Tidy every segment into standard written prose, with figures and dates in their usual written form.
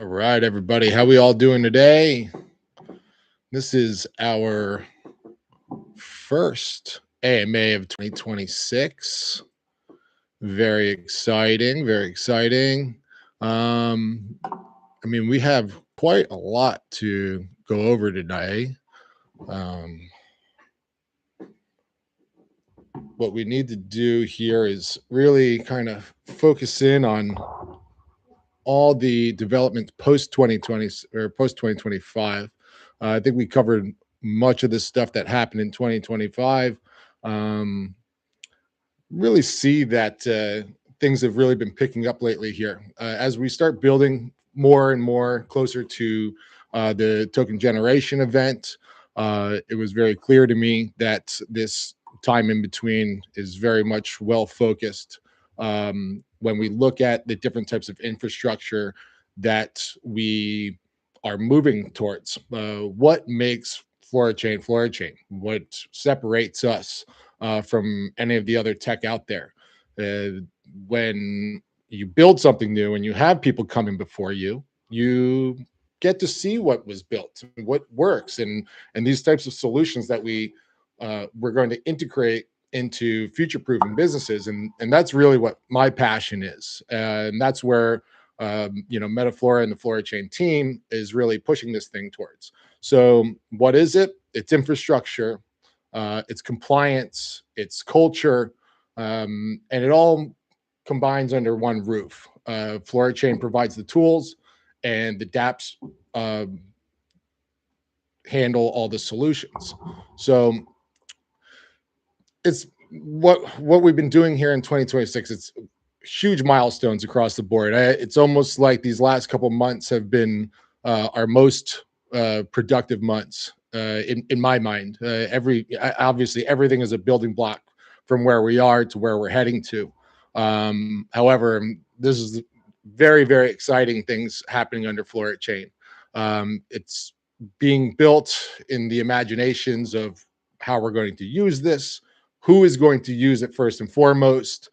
All right, everybody. How we all doing today? This is our first AMA of 2026. Very exciting, very exciting. We have quite a lot to go over today. Um, what we need to do here is really kind of focus in on all the developments post 2020 or post 2025. I think we covered much of the stuff that happened in 2025. Um, really see that things have really been picking up lately here as we start building more and more closer to the token generation event. It was very clear to me that this time in between is very much well focused. When we look at the different types of infrastructure that we are moving towards, what makes Flora Chain, what separates us from any of the other tech out there. When you build something new and you have people coming before you, you get to see what was built, what works, and these types of solutions that we're going to integrate into future-proofing businesses, and that's really what my passion is, and that's where MetaFlora and the Flora Chain team is really pushing this thing towards. So, what is it? It's infrastructure, it's compliance, it's culture, and it all combines under one roof. Flora Chain provides the tools, and the DApps handle all the solutions. So it's what we've been doing here in 2026. It's huge milestones across the board. It's almost like these last couple months have been our most productive months in my mind. Obviously everything is a building block from where we are to where we're heading to. However, this is very, very exciting things happening under Flora Chain. It's being built in the imaginations of how we're going to use this, who is going to use it first and foremost,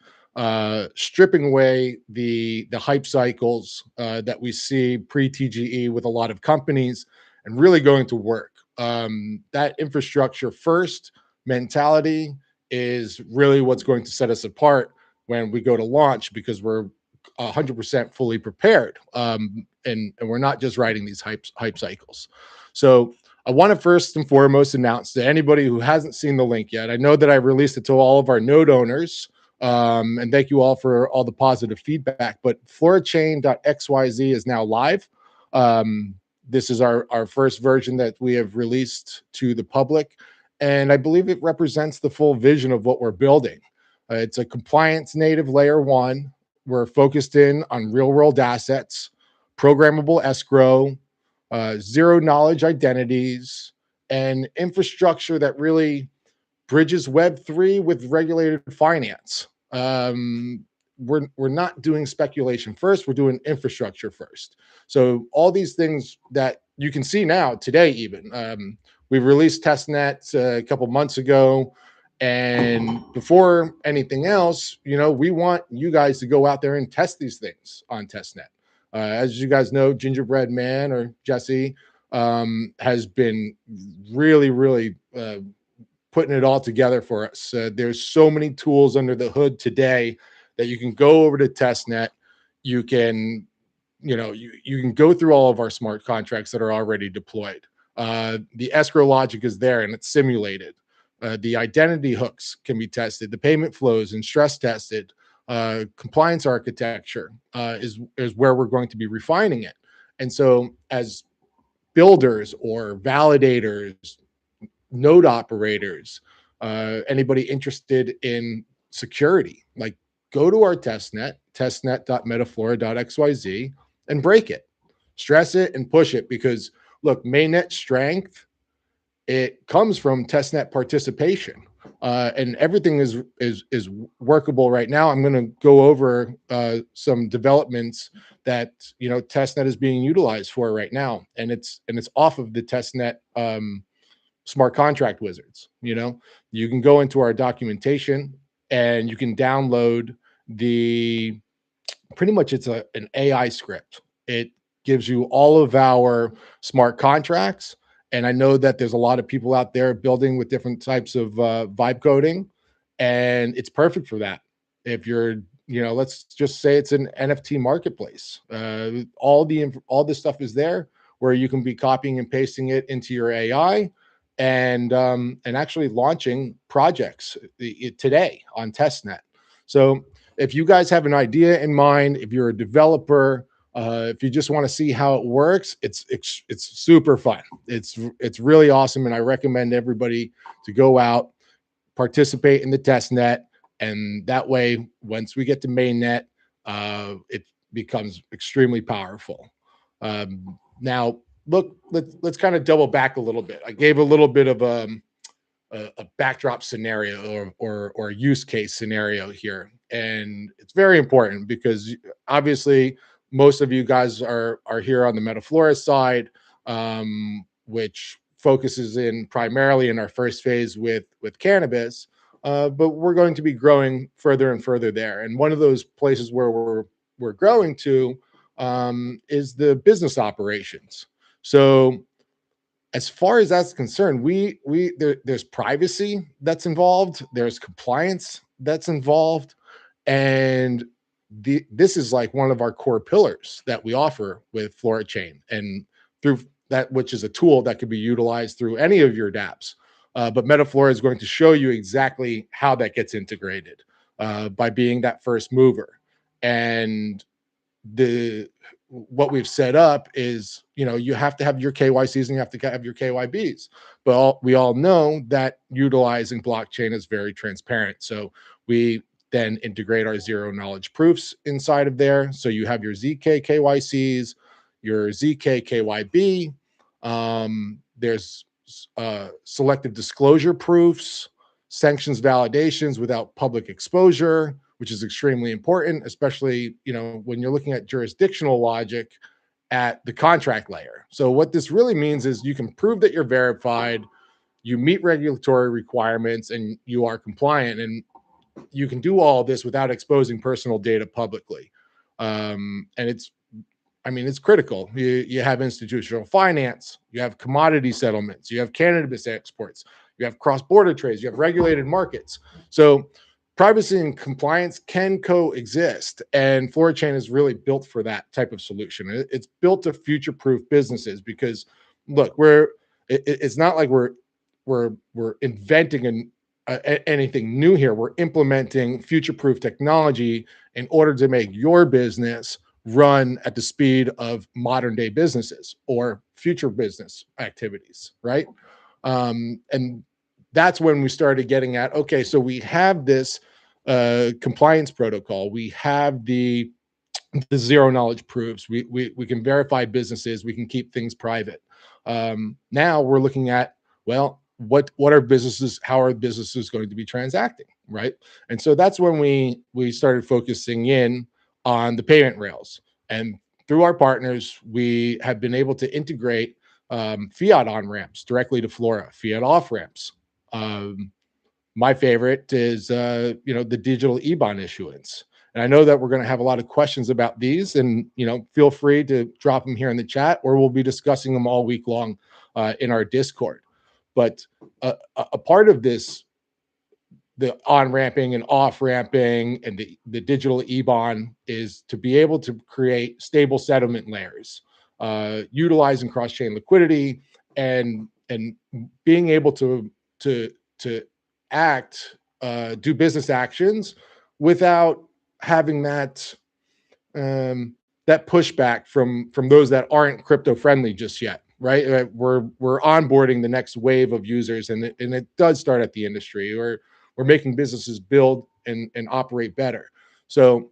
stripping away the hype cycles that we see pre-TGE with a lot of companies, and really going to work. That infrastructure first mentality is really what's going to set us apart when we go to launch, because we're 100% fully prepared, and we're not just riding these hype cycles. So I want to first and foremost announce to anybody who hasn't seen the link yet. I know that I released it to all of our node owners, and thank you all for all the positive feedback. But florachain.xyz is now live. This is our first version that we have released to the public, and I believe it represents the full vision of what we're building. It's a compliance native layer one. We're focused in on real world assets, programmable escrow, zero knowledge identities, and infrastructure that really bridges Web3 with regulated finance. We're not doing speculation first, we're doing infrastructure first. So all these things that you can see now today, even we've released testnet a couple months ago. And before anything else, we want you guys to go out there and test these things on testnet. As you guys know, Gingerbread Man, or Jesse, has been really, really putting it all together for us. There's so many tools under the hood today that you can go over to testnet. You can, you can go through all of our smart contracts that are already deployed. The escrow logic is there and it's simulated. The identity hooks can be tested. The payment flows and stress tested. Compliance architecture is where we're going to be refining it. And so as builders or validators, node operators, anybody interested in security, like, go to our testnet, testnet.metaflora.xyz, and break it, stress it, and push it. Because look, mainnet strength, it comes from testnet participation, and everything is workable right now. I'm going to go over some developments that testnet is being utilized for right now, and it's off of the testnet smart contract wizards. You can go into our documentation and you can download pretty much it's an AI script. It gives you all of our smart contracts. And I know that there's a lot of people out there building with different types of vibe coding, and it's perfect for that. If you're, let's just say it's an NFT marketplace. All this stuff is there where you can be copying and pasting it into your AI, and actually launching projects today on testnet. So if you guys have an idea in mind, if you're a developer, if you just want to see how it works, it's super fun. It's really awesome, and I recommend everybody to go out, participate in the test net, and that way, once we get to mainnet, it becomes extremely powerful. Now, look, let's kind of double back a little bit. I gave a little bit of a backdrop scenario or a use case scenario here, and it's very important because obviously most of you guys are here on the MetaFlora side, which focuses in primarily in our first phase with cannabis, but we're going to be growing further and further there. And one of those places where we're growing to is the business operations. So as far as that's concerned, there's privacy that's involved, there's compliance that's involved, and this is like one of our core pillars that we offer with Flora Chain, and through that, which is a tool that could be utilized through any of your dApps. But MetaFlora is going to show you exactly how that gets integrated by being that first mover. And what we've set up is, you have to have your KYCs and you have to have your KYBs. But we all know that utilizing blockchain is very transparent. So we then integrate our zero knowledge proofs inside of there. So you have your ZK KYCs, your ZK KYB. There's selective disclosure proofs, sanctions validations without public exposure, which is extremely important, especially, when you're looking at jurisdictional logic at the contract layer. So what this really means is you can prove that you're verified, you meet regulatory requirements, and you are compliant. And you can do all this without exposing personal data publicly. And it's critical. You have institutional finance, you have commodity settlements, you have cannabis exports, you have cross-border trades, you have regulated markets. So privacy and compliance can coexist, and Flora Chain is really built for that type of solution. It's built to future-proof businesses because, look, it's not like we're inventing anything new here. We're implementing future-proof technology in order to make your business run at the speed of modern day businesses or future business activities, right? And that's when we started getting at, okay, so we have this compliance protocol, we have the zero knowledge proofs, we can verify businesses, we can keep things private. Now we're looking at, well, what are businesses, how are businesses going to be transacting, right? And so that's when we started focusing in on the payment rails. And through our partners, we have been able to integrate fiat on-ramps directly to Flora, fiat off-ramps. My favorite is, the digital IBAN issuance. And I know that we're going to have a lot of questions about these, and, feel free to drop them here in the chat, or we'll be discussing them all week long in our Discord. But a part of this, the on-ramping and off-ramping and the digital IBAN, is to be able to create stable settlement layers, utilizing cross-chain liquidity, and being able to act, do business actions without having that pushback from those that aren't crypto friendly just yet, right? We're onboarding the next wave of users, and it does start at the industry, or we're making businesses build and operate better. So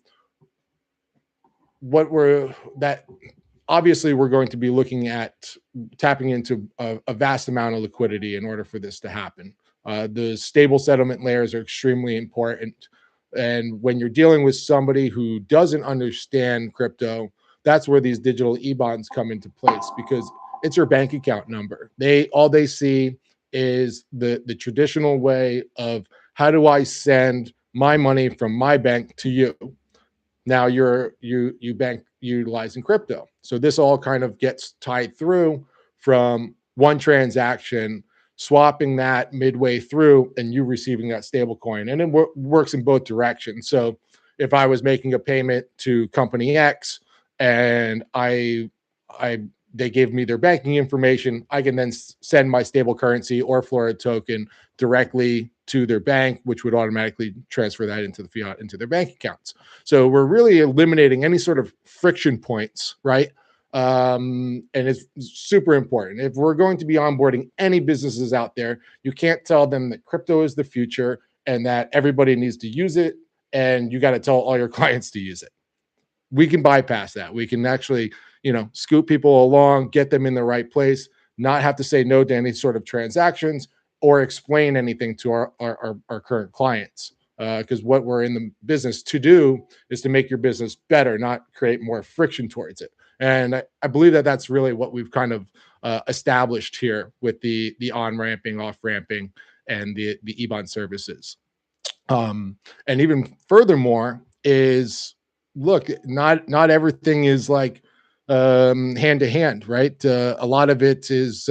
obviously we're going to be looking at tapping into a vast amount of liquidity in order for this to happen. The stable settlement layers are extremely important. And when you're dealing with somebody who doesn't understand crypto, that's where these digital IBANs come into place, because it's your bank account number. All they see is the traditional way of, how do I send my money from my bank to you? Now you bank utilizing crypto. So this all kind of gets tied through from one transaction, swapping that midway through, and you receiving that stable coin. And it works in both directions. So if I was making a payment to company X and I they gave me their banking information, I can then send my stable currency or Flora token directly to their bank, which would automatically transfer that into the fiat into their bank accounts. So we're really eliminating any sort of friction points, right? And it's super important. If we're going to be onboarding any businesses out there, you can't tell them that crypto is the future and that everybody needs to use it, and you got to tell all your clients to use it. We can bypass that. We can actually, scoop people along, get them in the right place, not have to say no to any sort of transactions or explain anything to our current clients. Because what we're in the business to do is to make your business better, not create more friction towards it. And I believe that that's really what we've kind of established here with the on-ramping, off-ramping, and the EBON services. And even furthermore is, look, not everything is like hand to hand, right? A lot of it is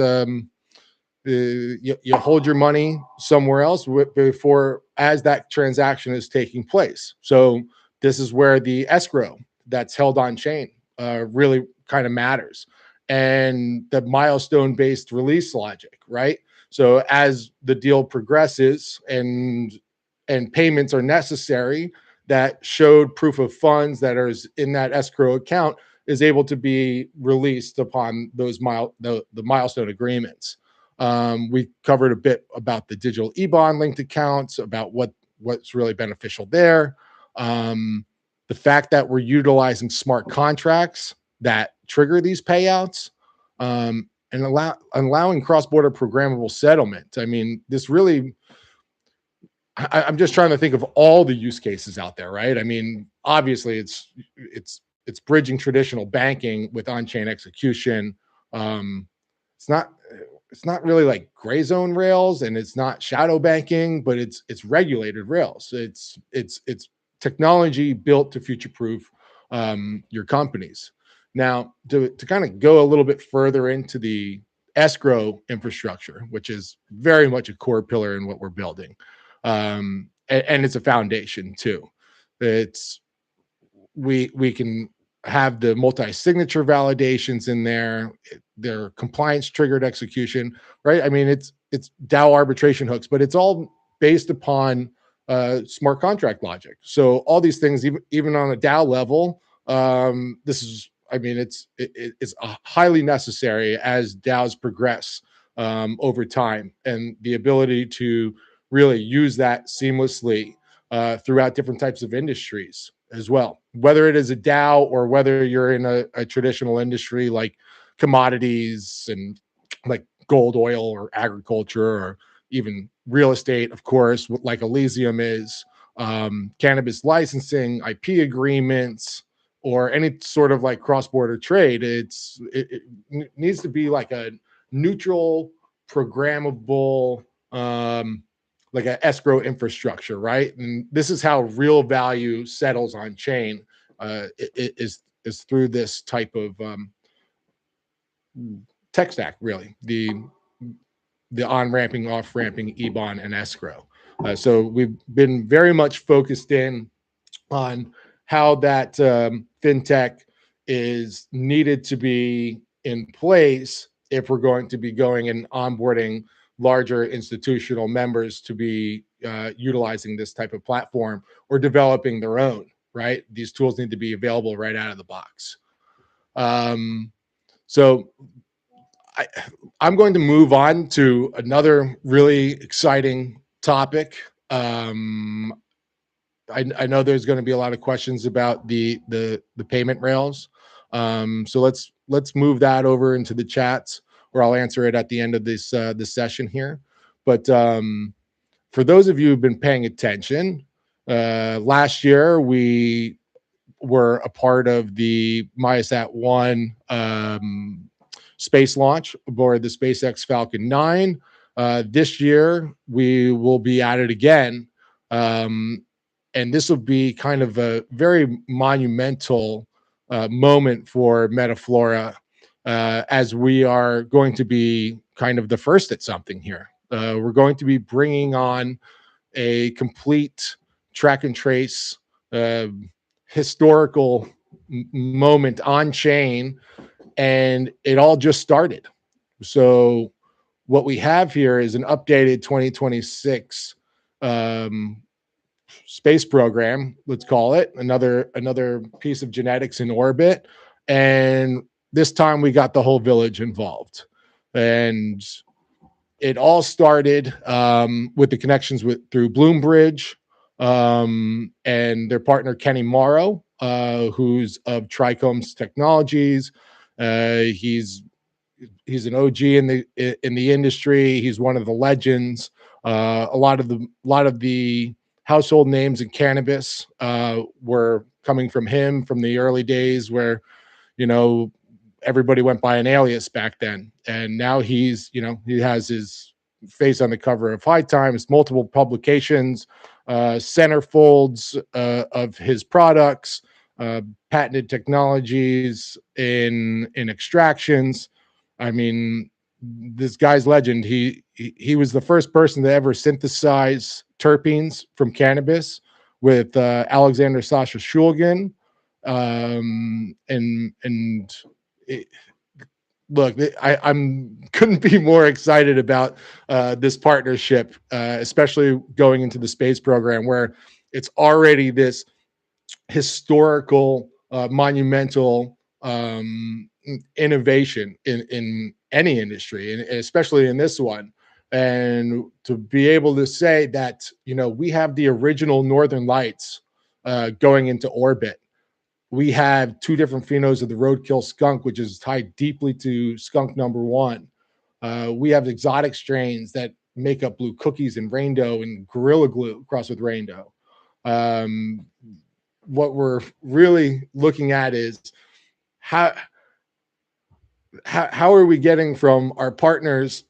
you hold your money somewhere else before as that transaction is taking place. So this is where the escrow that's held on chain really kind of matters, and the milestone based release logic, right? So as the deal progresses and payments are necessary, that showed proof of funds that are in that escrow account is able to be released upon those the milestone agreements. We covered a bit about the digital e-bond linked accounts, about what's really beneficial there. The fact that we're utilizing smart contracts that trigger these payouts, and allowing cross-border programmable settlement. I mean, this really, I'm just trying to think of all the use cases out there, right? I mean, obviously it's bridging traditional banking with on-chain execution. It's not really like gray zone rails, and it's not shadow banking, but it's regulated rails. It's technology built to future-proof your companies. Now, to kind of go a little bit further into the escrow infrastructure, which is very much a core pillar in what we're building. And it's a foundation too. It's we can have the multi-signature validations in there, their compliance triggered execution, right? I mean, it's DAO arbitration hooks, but it's all based upon smart contract logic. So all these things, even on a DAO level, this is, I mean, it's highly necessary as DAOs progress over time, and the ability to really use that seamlessly throughout different types of industries as well, whether it is a DAO or whether you're in a traditional industry like commodities and like gold, oil, or agriculture, or even real estate, of course, like Elysium is, cannabis licensing, IP agreements, or any sort of like cross-border trade. It needs to be like a neutral, programmable, like an escrow infrastructure, right? And this is how real value settles on chain, is through this type of tech stack, really. The on-ramping, off-ramping, EBON, and escrow. So we've been very much focused in on how that fintech is needed to be in place if we're going to be going and onboarding larger institutional members to be utilizing this type of platform or developing their own, right? These tools need to be available right out of the box. So I'm going to move on to another really exciting topic. I know there's going to be a lot of questions about the payment rails. So let's move that over into the chats, or I'll answer it at the end of this session here. But for those of you who've been paying attention, last year we were a part of the MySat-1 space launch aboard the SpaceX Falcon 9. This year we will be at it again. And this will be kind of a very monumental moment for MetaFlora, as we are going to be kind of the first at something here. We're going to be bringing on a complete track and trace uh, historical moment on chain, and it all just started. So what we have here is an updated 2026 um, space program, let's call it, another piece of genetics in orbit. And this time we got the whole village involved. And it all started with the connections through Bloombridge, and their partner Kenny Morrow, who's of Trichomes Technologies. He's an OG in the industry. He's one of the legends. A lot of the household names in cannabis were coming from him from the early days, where you know everybody went by an alias back then, and now he has his face on the cover of High Times, multiple publications, centerfolds of his products, uh, patented technologies in extractions. I mean, this guy's legend. He was the first person to ever synthesize terpenes from cannabis with Alexander Sasha Shulgin, and it, look, I'm couldn't be more excited about this partnership, especially going into the space program, where it's already this historical, monumental innovation in any industry, and especially in this one. And to be able to say that, we have the original Northern Lights going into orbit. We have two different phenos of the roadkill skunk, which is tied deeply to skunk number one. We have exotic strains that make up blue cookies and rainbow and gorilla glue crossed with rainbow. Um, what we're really looking at is how how are we getting from our partners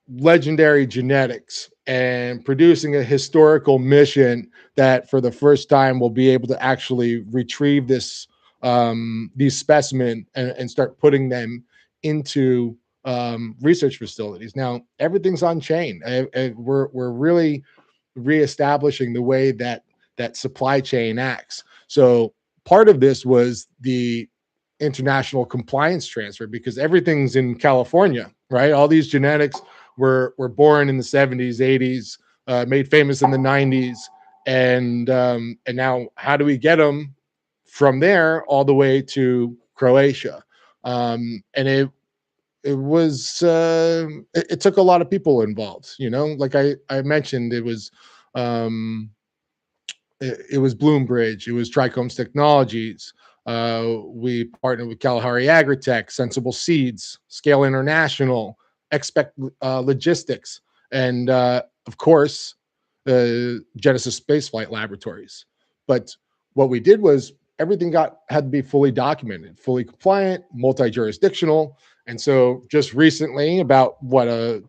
legendary genetics and producing a historical mission that for the first time will be able to actually retrieve these specimen and start putting them into research facilities. Now everything's on chain. We're really reestablishing the way that supply chain acts. So part of this was the international compliance transfer, because everything's in California, right? All these genetics were born in the 70s, 80s, made famous in the 90s, and now how do we get them from there all the way to Croatia? And it took a lot of people involved. Like I mentioned, um, it was Bloombridge, it was Trichomes Technologies. We partnered with Kalahari Agritech, Sensible Seeds, Scale International, Expect Logistics, and of course, Genesis Spaceflight Laboratories. But what we did was everything had to be fully documented, fully compliant, multi-jurisdictional. And so just recently, about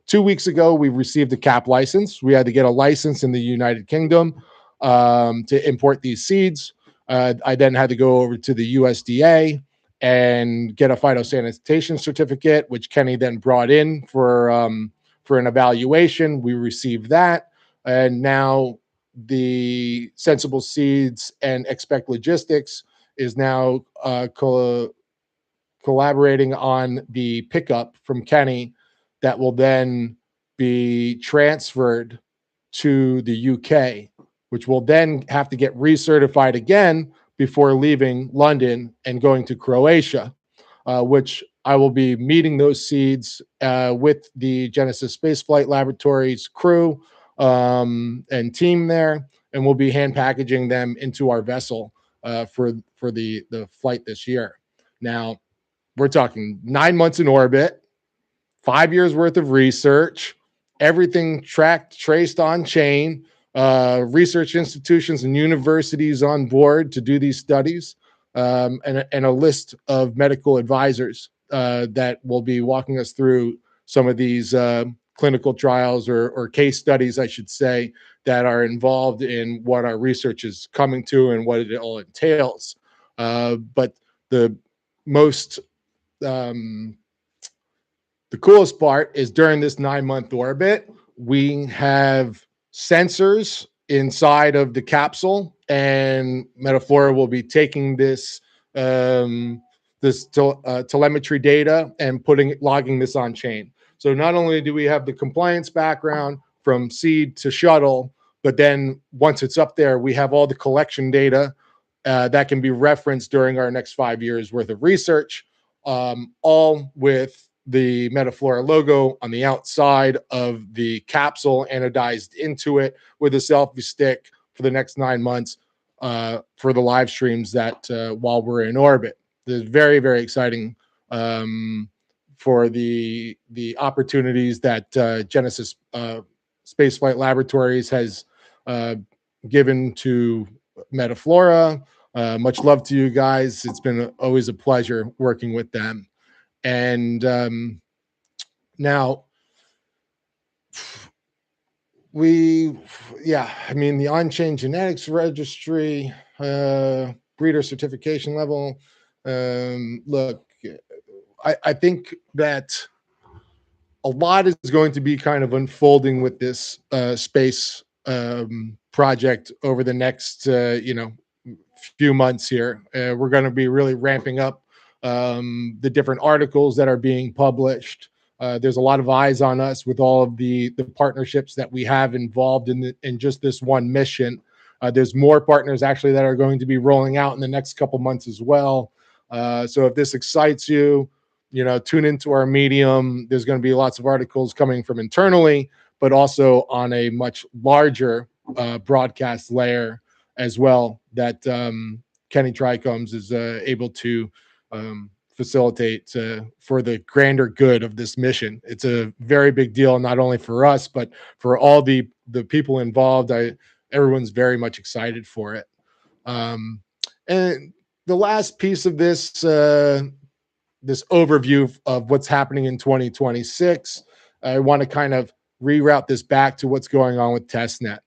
2 weeks ago, we received a cap license. We had to get a license in the United Kingdom to import these seeds. I then had to go over to the USDA and get a phytosanitation certificate, which Kenny then brought in for an evaluation. We received that, and now the Sensible Seeds and Expect Logistics is now collaborating on the pickup from Kenny that will then be transferred to the UK, which will then have to get recertified again before leaving London and going to Croatia, which I will be meeting those seeds with the Genesis Spaceflight Laboratories crew and team there, and we'll be hand packaging them into our vessel for the flight this year. Now, we're talking 9 months in orbit, 5 years worth of research, everything tracked, traced on chain, research institutions and universities on board to do these studies, and a list of medical advisors that will be walking us through some of these clinical trials or case studies, I should say, that are involved in what our research is coming to and what it all entails. But the most um, the coolest part is during this 9-month orbit, we have sensors inside of the capsule, and MetaFlora will be taking um, telemetry data and logging this on chain. So not only do we have the compliance background from seed to shuttle, but then once it's up there, we have all the collection data that can be referenced during our next 5 years worth of research, all with the MetaFlora logo on the outside of the capsule anodized into it with a selfie stick for the next 9 months for the live streams that while we're in orbit. It's very, very exciting for the opportunities that Genesis Spaceflight Laboratories has uh, given to MetaFlora. Much love to you guys. It's been always a pleasure working with them. And now I mean, the on-chain genetics registry, breeder certification level. Look, I think that a lot is going to be kind of unfolding with this space project over the next, few months here. We're going to be really ramping up the different articles that are being published. There's a lot of eyes on us with all of the partnerships that we have involved in just this one mission. There's more partners actually that are going to be rolling out in the next couple months as well. So if this excites you, tune into our Medium. There's going to be lots of articles coming from internally, but also on a much larger broadcast layer as well that Kenny Trichomes is able to facilitate for the grander good of this mission. It's a very big deal, not only for us, but for all the people involved. Everyone's very much excited for it. And the last piece of this overview of what's happening in 2026, I want to kind of reroute this back to what's going on with testnet.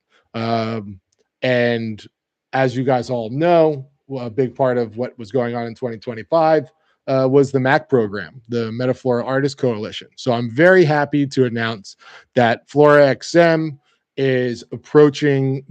And as you guys all know, a big part of what was going on in 2025 was the MAC program, the MetaFlora Artist Coalition. So I'm very happy to announce that Flora XM is approaching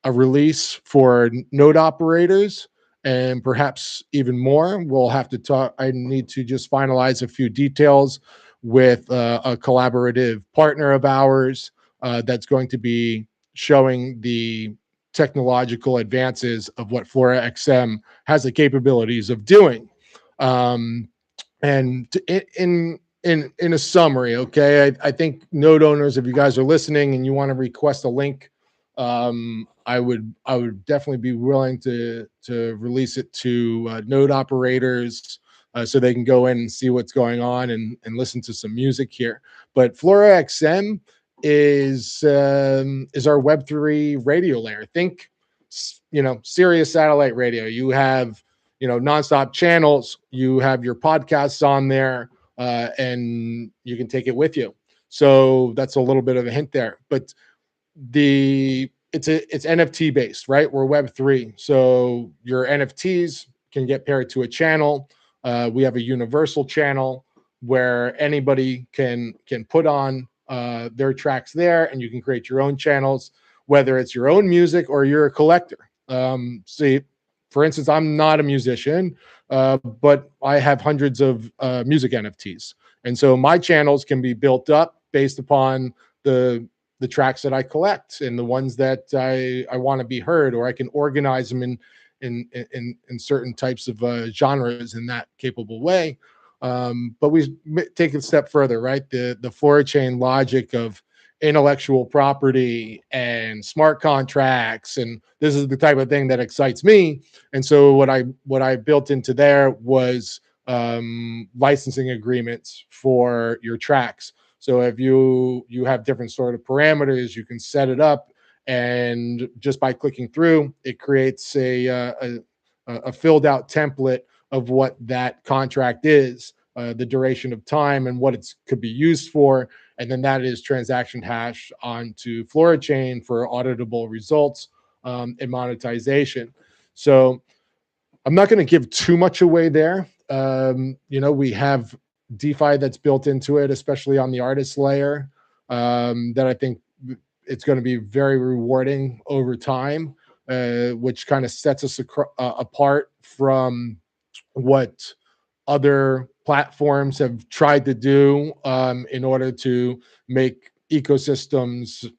a release for node operators, and perhaps even more. We'll have to talk. I need to just finalize a few details with a collaborative partner of ours that's going to be showing the technological advances of what Flora XM has the capabilities of doing. And in a summary, okay, I think node owners, if you guys are listening and you want to request a link, I would definitely be willing to release it to node operators so they can go in and see what's going on and listen to some music here. But Flora XM is our Web3 radio layer. Think, Sirius satellite radio. You have nonstop channels. You have your podcasts on there, and you can take it with you. So that's a little bit of a hint there. But it's NFT based, right? We're Web3, so your NFTs can get paired to a channel. We have a universal channel where anybody can put on their tracks there, and you can create your own channels, whether it's your own music or you're a collector. See, for instance, I'm not a musician, but I have hundreds of music NFTs, and so my channels can be built up based upon the tracks that I collect and the ones that I want to be heard, or I can organize them in certain types of genres in that capable way. But we take it a step further, right? The Flora chain logic of intellectual property and smart contracts, and this is the type of thing that excites me. And so what I built into there was licensing agreements for your tracks. So if you have different sort of parameters, you can set it up, and just by clicking through, it creates a filled out template of what that contract is, the duration of time, and what it could be used for, and then that is transaction hash onto Flora chain for auditable results and monetization. So I'm not going to give too much away there. We have DeFi that's built into it, especially on the artist layer, that I think it's going to be very rewarding over time, which kind of sets us apart from what other platforms have tried to do in order to make ecosystems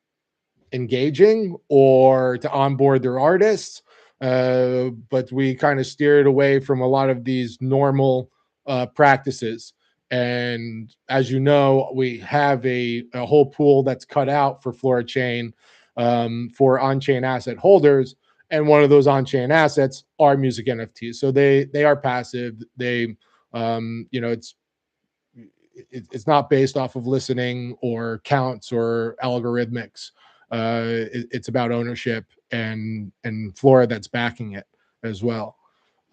engaging or to onboard their artists. But we kind of steered away from a lot of these normal practices. And as you know, we have a whole pool that's cut out for Flora Chain for on-chain asset holders. And one of those on-chain assets are music NFTs. So they are passive. It's not based off of listening or counts or algorithmics. It's about ownership and Flora that's backing it as well.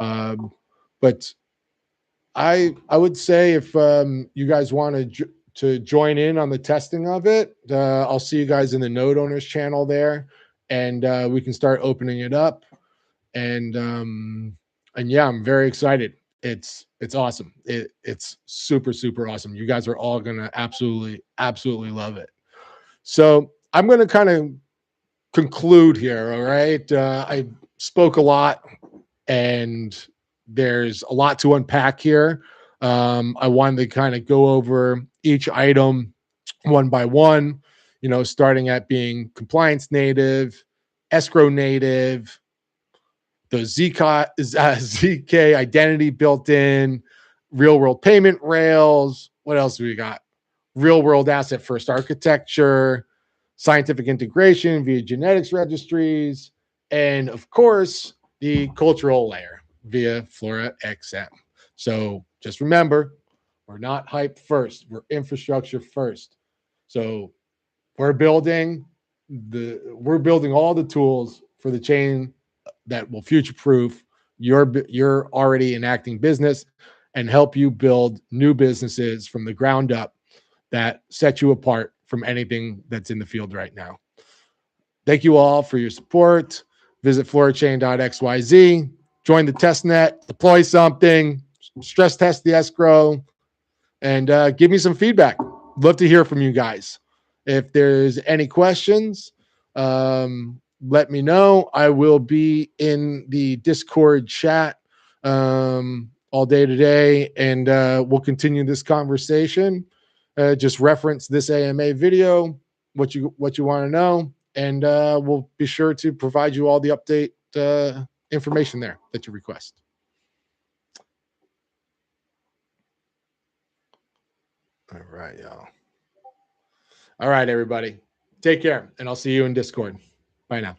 But I would say if you guys want to join in on the testing of it, I'll see you guys in the node owners channel there, and we can start opening it up. And yeah, I'm very excited. It's awesome. It's super, super awesome. You guys are all gonna absolutely love it. So I'm gonna kind of conclude here. All right. I spoke a lot, and there's a lot to unpack here. I wanted to kind of go over each item one by one, starting at being compliance native, escrow native, the ZK identity built in, real world payment rails. What else do we got? Real world asset first architecture, scientific integration via genetics registries, and of course, the cultural layer via Flora XM. So just remember, we're not hype first, we're infrastructure first. So we're building all the tools for the chain that will future-proof your already enacting business and help you build new businesses from the ground up that set you apart from anything that's in the field right now. Thank you all for your support. Visit florachain.xyz, join the test net, deploy something, stress test the escrow, and give me some feedback. Love to hear from you guys. If there's any questions, let me know. I will be in the Discord chat all day today, and we'll continue this conversation. Just reference this AMA video, what you want to know, and we'll be sure to provide you all the update information there that you request. All right, y'all. All right, everybody. Take care, and I'll see you in Discord. Bye now.